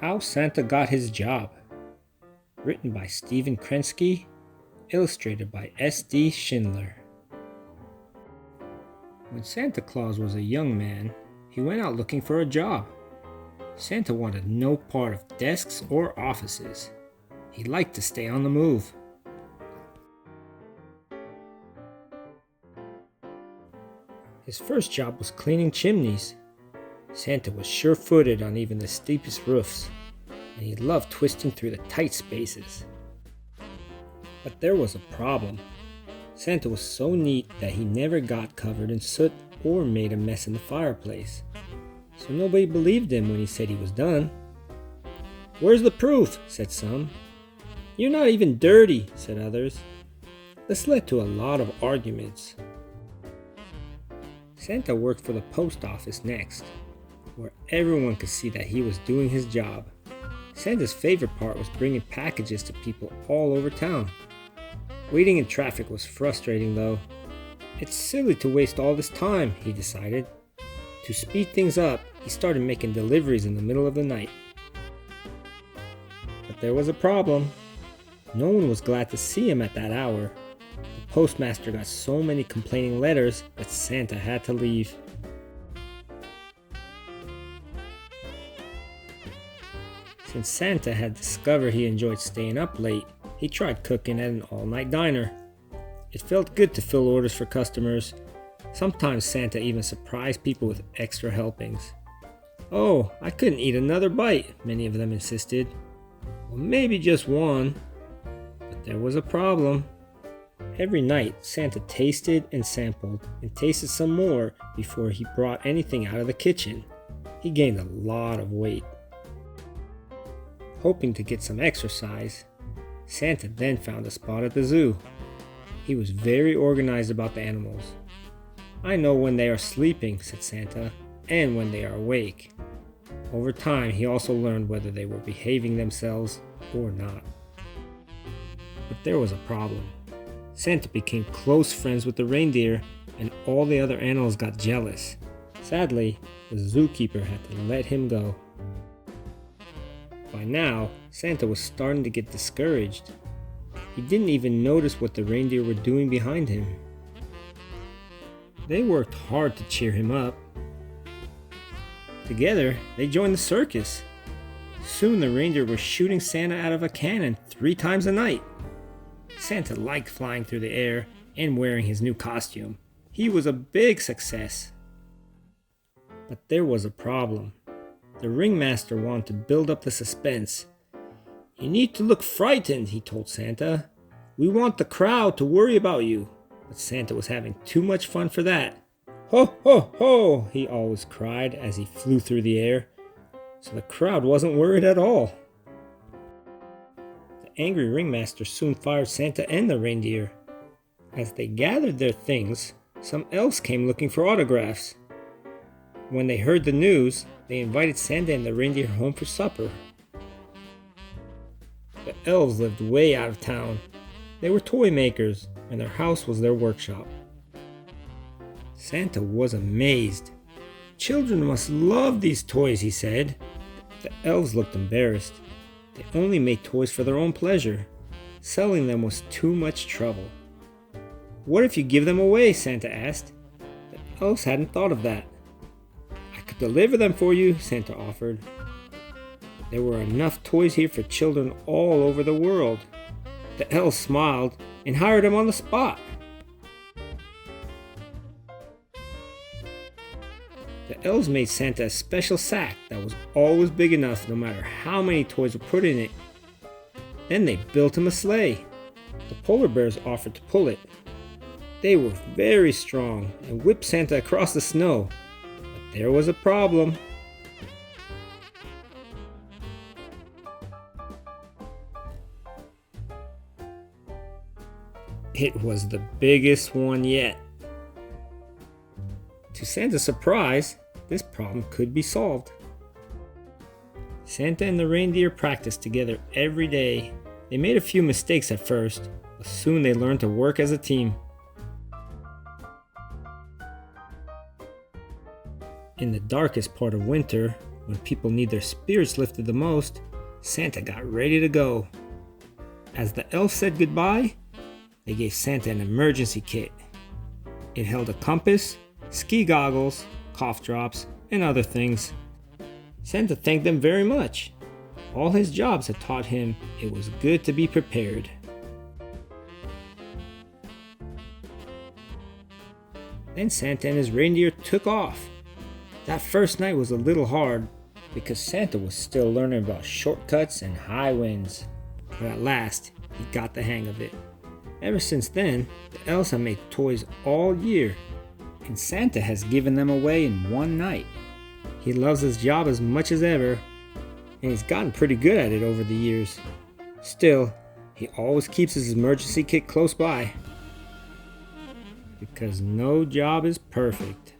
How Santa Got His Job. Written by Stephen Krensky, illustrated by S.D. Schindler. When Santa Claus was a young man, he went out looking for a job. Santa wanted no part of desks or offices. He liked to stay on the move. His first job was cleaning chimneys. Santa was sure-footed on even the steepest roofs, and he loved twisting through the tight spaces. But there was a problem. Santa was so neat that he never got covered in soot or made a mess in the fireplace. So nobody believed him when he said he was done. "Where's the proof?" said some. "You're not even dirty," said others. This led to a lot of arguments. Santa worked for the post office next, where everyone could see that he was doing his job. Santa's favorite part was bringing packages to people all over town. Waiting in traffic was frustrating though. It's silly to waste all this time, he decided. To speed things up, he started making deliveries in the middle of the night. But there was a problem. No one was glad to see him at that hour. The postmaster got so many complaining letters that Santa had to leave. Since Santa had discovered he enjoyed staying up late, he tried cooking at an all-night diner. It felt good to fill orders for customers. Sometimes Santa even surprised people with extra helpings. "Oh, I couldn't eat another bite," many of them insisted. "Well, maybe just one." But there was a problem. Every night, Santa tasted and sampled and tasted some more before he brought anything out of the kitchen. He gained a lot of weight. Hoping to get some exercise, Santa then found a spot at the zoo. He was very organized about the animals. "I know when they are sleeping," said Santa, "and when they are awake." Over time, he also learned whether they were behaving themselves or not. But there was a problem. Santa became close friends with the reindeer, and all the other animals got jealous. Sadly, the zookeeper had to let him go. By now, Santa was starting to get discouraged. He didn't even notice what the reindeer were doing behind him. They worked hard to cheer him up. Together, they joined the circus. Soon the reindeer were shooting Santa out of a cannon 3 times a night. Santa liked flying through the air and wearing his new costume. He was a big success. But there was a problem. The ringmaster wanted to build up the suspense. "You need to look frightened," he told Santa. "We want the crowd to worry about you." But Santa was having too much fun for that. "Ho, ho, ho," he always cried as he flew through the air. So the crowd wasn't worried at all. The angry ringmaster soon fired Santa and the reindeer. As they gathered their things, some elves came looking for autographs. When they heard the news, they invited Santa and the reindeer home for supper. The elves lived way out of town. They were toy makers, and their house was their workshop. Santa was amazed. "Children must love these toys," he said. The elves looked embarrassed. They only made toys for their own pleasure. Selling them was too much trouble. "What if you give them away?" Santa asked. The elves hadn't thought of that. "I could deliver them for you," Santa offered. There were enough toys here for children all over the world. The elves smiled and hired him on the spot. The elves made Santa a special sack that was always big enough no matter how many toys were put in it. Then they built him a sleigh. The polar bears offered to pull it. They were very strong and whipped Santa across the snow. But there was a problem. It was the biggest one yet. To Santa's surprise, this problem could be solved. Santa and the reindeer practiced together every day. They made a few mistakes at first, but soon they learned to work as a team. In the darkest part of winter, When people need their spirits lifted the most, Santa got ready to go. As the elves said goodbye, they gave Santa an emergency kit. It held a compass, ski goggles, cough drops, and other things. Santa thanked them very much. All his jobs had taught him it was good to be prepared. Then Santa and his reindeer took off. That first night was a little hard because Santa was still learning about shortcuts and high winds. But at last, he got the hang of it. Ever since then, the elves have made toys all year, and Santa has given them away in one night. He loves his job as much as ever, and he's gotten pretty good at it over the years. Still, he always keeps his emergency kit close by, because no job is perfect.